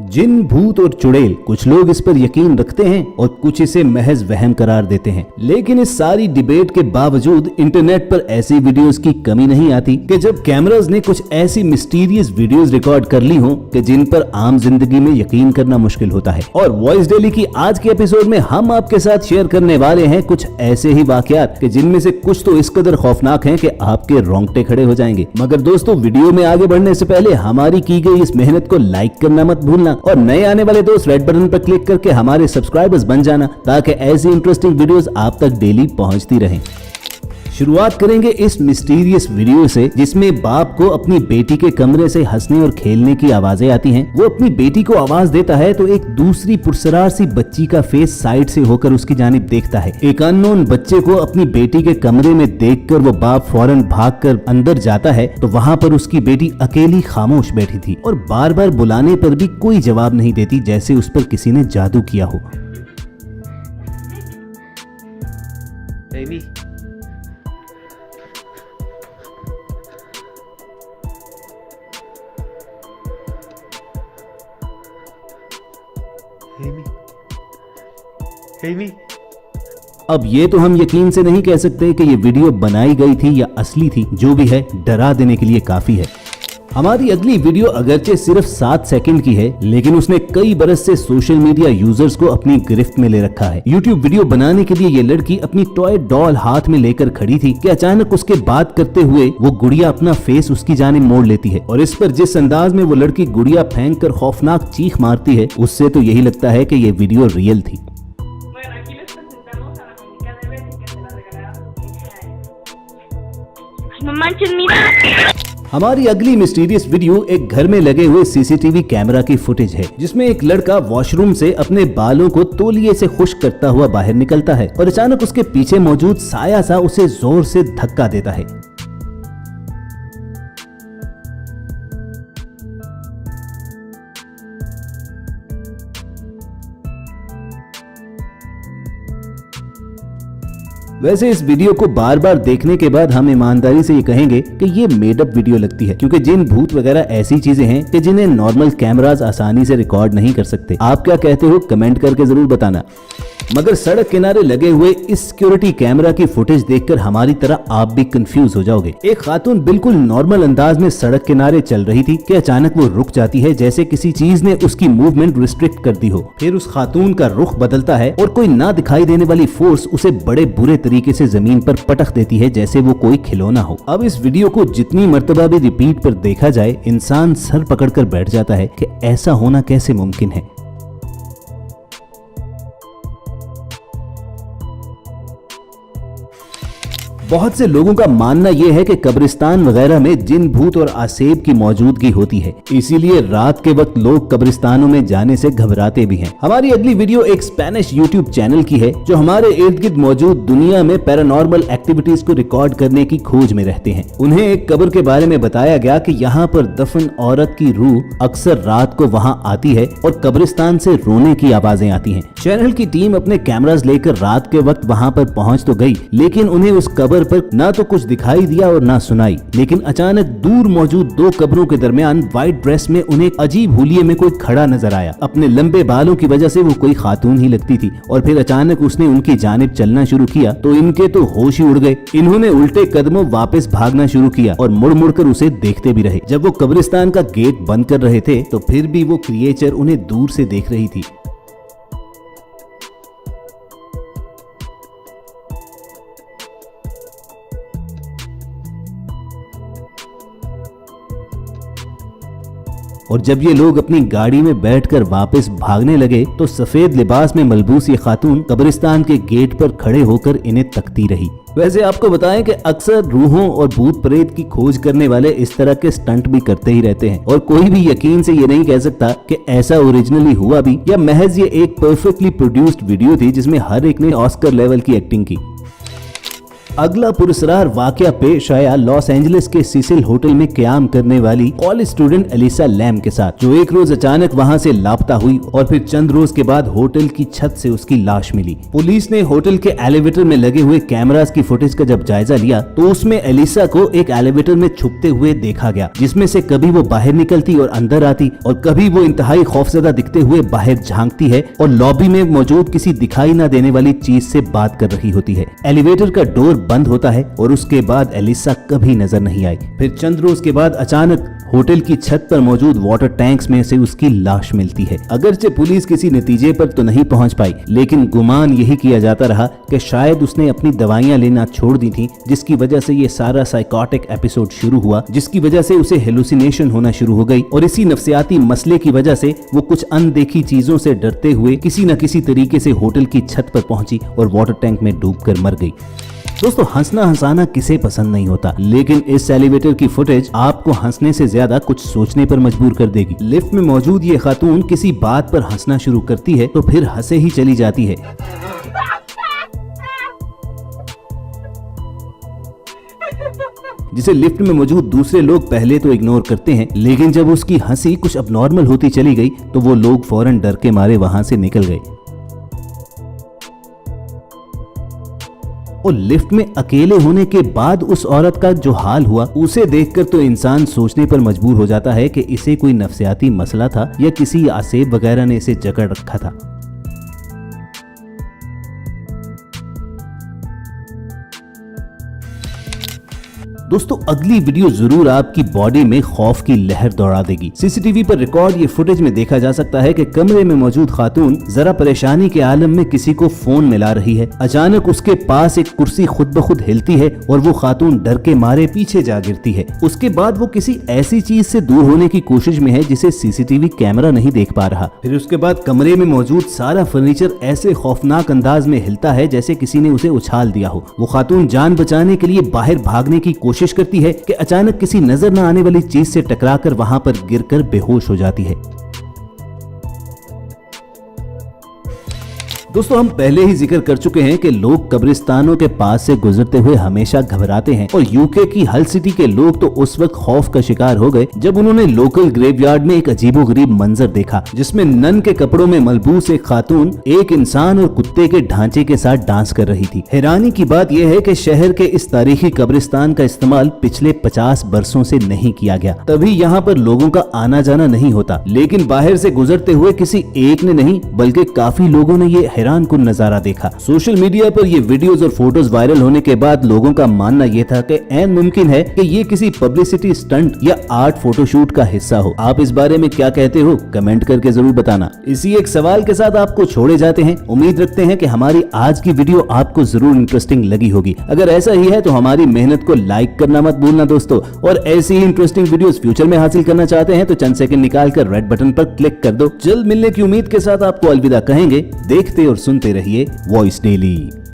जिन, भूत और चुड़ैल, कुछ लोग इस पर यकीन रखते हैं और कुछ इसे महज वहम करार देते हैं। लेकिन इस सारी डिबेट के बावजूद इंटरनेट पर ऐसी वीडियोस की कमी नहीं आती कि जब कैमरास ने कुछ ऐसी मिस्टीरियस वीडियोस रिकॉर्ड कर ली हों कि जिन पर आम जिंदगी में यकीन करना मुश्किल होता है। और वॉइस डेली की आज के एपिसोड में हम आपके साथ शेयर करने वाले हैं कुछ ऐसे ही वाकयात कि जिनमें से कुछ तो इस कदर खौफनाक हैं कि आपके रोंगटे खड़े हो जाएंगे। मगर दोस्तों, वीडियो में आगे बढ़ने से पहले हमारी की गई इस मेहनत को लाइक करना मत भूलना और नए आने वाले दोस्त रेड बटन पर क्लिक करके हमारे सब्सक्राइबर्स बन जाना ताकि ऐसी इंटरेस्टिंग वीडियोस आप तक डेली पहुंचती रहें। शुरुआत करेंगे इस मिस्टीरियस वीडियो से जिसमें बाप को अपनी बेटी के कमरे से हंसने और खेलने की आवाजें आती हैं। वो अपनी बेटी को आवाज देता है तो एक दूसरी पुरसरार सी बच्ची का फेस साइड से होकर उसकी जानिब देखता है। एक अननोन बच्चे को अपनी बेटी के कमरे में देखकर वो बाप फौरन भागकर अंदर जाता है तो वहाँ पर उसकी बेटी अकेली खामोश बैठी थी और बार बार बुलाने पर भी कोई जवाब नहीं देती, जैसे उस पर किसी ने जादू किया हो। अब ये तो हम यकीन से नहीं कह सकते कि ये वीडियो बनाई गई थी या असली थी, जो भी है डरा देने के लिए काफी है। हमारी अगली वीडियो अगरचे सिर्फ 7 सेकंड की है, लेकिन उसने कई बरस से सोशल मीडिया यूजर्स को अपनी गिरफ्त में ले रखा है। यूट्यूब वीडियो बनाने के लिए ये लड़की अपनी टॉय डॉल हाथ में लेकर खड़ी थी कि अचानक उसके बात करते हुए वो गुड़िया अपना फेस उसकी जानिब मोड़ लेती है और इस पर जिस अंदाज में वो लड़की गुड़िया फेंक कर खौफनाक चीख मारती है, उससे तो यही लगता है कि ये वीडियो रियल थी। हमारी अगली मिस्टीरियस वीडियो एक घर में लगे हुए सीसीटीवी कैमरा की फुटेज है जिसमें एक लड़का वॉशरूम से अपने बालों को तौलिए से खुश्क करता हुआ बाहर निकलता है और अचानक उसके पीछे मौजूद साया सा उसे जोर से धक्का देता है। वैसे इस वीडियो को बार बार देखने के बाद हम ईमानदारी से ये कहेंगे कि ये मेड अप वीडियो लगती है, क्योंकि जिन, भूत वगैरह ऐसी चीजें हैं कि जिन्हें नॉर्मल कैमरास आसानी से रिकॉर्ड नहीं कर सकते। आप क्या कहते हो कमेंट करके जरूर बताना। मगर सड़क किनारे लगे हुए इस सिक्योरिटी कैमरा की फुटेज देखकर हमारी तरह आप भी कंफ्यूज हो जाओगे। एक खातून बिल्कुल नॉर्मल अंदाज में सड़क किनारे चल रही थी कि अचानक वो रुक जाती है, जैसे किसी चीज ने उसकी मूवमेंट रिस्ट्रिक्ट कर दी हो। फिर उस खातून का रुख बदलता है और कोई ना दिखाई देने वाली फोर्स उसे बड़े बुरे तरीके से जमीन पर पटक देती है, जैसे वो कोई खिलौना हो। अब इस वीडियो को जितनी मर्तबा भी रिपीट पर देखा जाए, इंसान सर पकड़कर बैठ जाता है कि ऐसा होना कैसे मुमकिन है। बहुत से लोगों का मानना यह है कि कब्रिस्तान वगैरह में जिन, भूत और आसेब की मौजूदगी होती है, इसीलिए रात के वक्त लोग कब्रिस्तानों में जाने से घबराते भी हैं। हमारी अगली वीडियो एक स्पेनिश यूट्यूब चैनल की है जो हमारे इर्द गिर्द मौजूद दुनिया में पैरानॉर्मल एक्टिविटीज को रिकॉर्ड करने की खोज में रहते हैं। उन्हें एक कब्र के बारे में बताया गया कि यहाँ पर दफन औरत की रूह अक्सर रात को वहाँ आती है और कब्रिस्तान से रोने की आवाजें आती है। चैनल की टीम अपने कैमरास लेकर रात के वक्त वहाँ पर पहुँच तो गई, लेकिन उन्हें उस कब्र पर ना तो कुछ दिखाई दिया और ना सुनाई। लेकिन अचानक दूर मौजूद 2 कब्रों के दरमियान व्हाइट ड्रेस में उन्हें अजीब हुलिये में कोई खड़ा नजर आया। अपने लंबे बालों की वजह से वो कोई खातून ही लगती थी और फिर अचानक उसने उनकी जानिब चलना शुरू किया तो इनके तो होश ही उड़ गए। इन्होंने उल्टे कदमों वापस भागना शुरू किया और मुड़ मुड़ कर उसे देखते भी रहे। जब वो कब्रिस्तान का गेट बंद कर रहे थे तो फिर भी वो क्रिएचर उन्हें दूर से देख रही थी। और जब ये लोग अपनी गाड़ी में बैठकर वापस भागने लगे तो सफेद लिबास में मलबूस ये खातून कब्रिस्तान के गेट पर खड़े होकर इन्हें तकती रही। वैसे आपको बताएं कि अक्सर रूहों और भूत प्रेत की खोज करने वाले इस तरह के स्टंट भी करते ही रहते हैं और कोई भी यकीन से ये नहीं कह सकता कि ऐसा ओरिजिनली हुआ भी या महज ये एक परफेक्टली प्रोड्यूस्ड वीडियो थी जिसमें हर एक ने ऑस्कर लेवल की एक्टिंग की। अगला पुरस्कार वाकया पेश आया लॉस एंजलिस के सिसिल होटल में क्याम करने वाली कॉलेज स्टूडेंट एलिसा लैम के साथ, जो एक रोज अचानक वहां से लापता हुई और फिर चंद रोज के बाद होटल की छत से उसकी लाश मिली। पुलिस ने होटल के एलिवेटर में लगे हुए कैमरास की फुटेज का जब जायजा लिया तो उसमें एलिसा को एक एलिवेटर में छुपते हुए देखा गया, जिसमें से कभी वो बाहर निकलती और अंदर आती और कभी वो इंतहाई खौफजदा दिखते हुए बाहर झांकती है और लॉबी में मौजूद किसी दिखाई न देने वाली चीज से बात कर रही होती है। एलिवेटर का डोर बंद होता है और उसके बाद एलिसा कभी नजर नहीं आई। फिर चंद रोज के बाद अचानक होटल की छत पर मौजूद वाटर टैंक्स में से उसकी लाश मिलती है। अगरचे पुलिस किसी नतीजे पर तो नहीं पहुंच पाई, लेकिन गुमान यही किया जाता रहा कि शायद उसने अपनी दवाइयां लेना छोड़ दी थी, जिसकी वजह से ये सारा साइकोटिक एपिसोड शुरू हुआ, जिसकी वजह से उसे हेलुसिनेशन होना शुरू हो गई और इसी नफ्सियाती मसले की वजह से वो कुछ अनदेखी चीजों से डरते हुए किसी न किसी तरीके से होटल की छत पर पहुंची और वाटर टैंक में डूबकर मर गई। दोस्तों, हंसना हंसाना किसे पसंद नहीं होता, लेकिन इस एलिवेटर की फुटेज आपको हंसने से ज्यादा कुछ सोचने पर मजबूर कर देगी। लिफ्ट में मौजूद ये खातून किसी बात पर हंसना शुरू करती है तो फिर हंसे ही चली जाती है। जिसे लिफ्ट में मौजूद दूसरे लोग पहले तो इग्नोर करते हैं, लेकिन जब उसकी हंसी कुछ अबनॉर्मल होती चली गई तो वो लोग फौरन डर के मारे वहां से निकल गए। और लिफ्ट में अकेले होने के बाद उस औरत का जो हाल हुआ, उसे देखकर तो इंसान सोचने पर मजबूर हो जाता है कि इसे कोई नफ्सियाती मसला था या किसी आसेब वगैरह ने इसे जकड़ रखा था। दोस्तों, अगली वीडियो जरूर आपकी बॉडी में खौफ की लहर दौड़ा देगी। सीसीटीवी पर रिकॉर्ड ये फुटेज में देखा जा सकता है कि कमरे में मौजूद खातून जरा परेशानी के आलम में किसी को फोन मिला रही है। अचानक उसके पास एक कुर्सी खुद ब खुद हिलती है और वो खातून डर के मारे पीछे जा गिरती है। उसके बाद वो किसी ऐसी चीज से दूर होने की कोशिश में है जिसे सीसीटीवी कैमरा नहीं देख पा रहा। फिर उसके बाद कमरे में मौजूद सारा फर्नीचर ऐसे खौफनाक अंदाज में हिलता है जैसे किसी ने उसे उछाल दिया हो। वो खातून जान बचाने के लिए बाहर भागने की कोशिश करती है कि अचानक किसी नजर न आने वाली चीज से टकराकर वहां पर गिरकर बेहोश हो जाती है। दोस्तों, हम पहले ही जिक्र कर चुके हैं कि लोग कब्रिस्तानों के पास से गुजरते हुए हमेशा घबराते हैं और यूके की हल सिटी के लोग तो उस वक्त खौफ का शिकार हो गए जब उन्होंने लोकल ग्रेवयार्ड में एक अजीबोगरीब मंजर देखा, जिसमें नन के कपड़ों में मलबूस एक खातून एक इंसान और कुत्ते के ढांचे के साथ डांस कर रही थी। हैरानी की बात यह है कि शहर के इस तारीखी कब्रिस्तान का इस्तेमाल पिछले 50 बरसों से नहीं किया गया, तभी यहाँ पर लोगों का आना जाना नहीं होता। लेकिन बाहर से गुजरते हुए किसी एक ने नहीं बल्कि काफी लोगों ने ये हैरान कुन नजारा देखा। सोशल मीडिया पर ये वीडियोस और फोटोज वायरल होने के बाद लोगों का मानना यह था कि ऐन मुमकिन है कि ये किसी पब्लिसिटी स्टंट या आर्ट फोटोशूट का हिस्सा हो। आप इस बारे में क्या कहते हो, कमेंट करके जरूर बताना। इसी एक सवाल के साथ आपको छोड़े जाते हैं। उम्मीद रखते हैं कि हमारी आज की वीडियो आपको जरूर इंटरेस्टिंग लगी होगी। अगर ऐसा ही है तो हमारी मेहनत को लाइक करना मत भूलना दोस्तों, और ऐसी ही इंटरेस्टिंग वीडियोस फ्यूचर में हासिल करना चाहते हैं तो चंद सेकंड निकाल कर रेड बटन पर क्लिक कर दो। जल्द मिलने की उम्मीद के साथ आपको अलविदा कहेंगे। देखते और सुनते रहिए वॉइस डेली।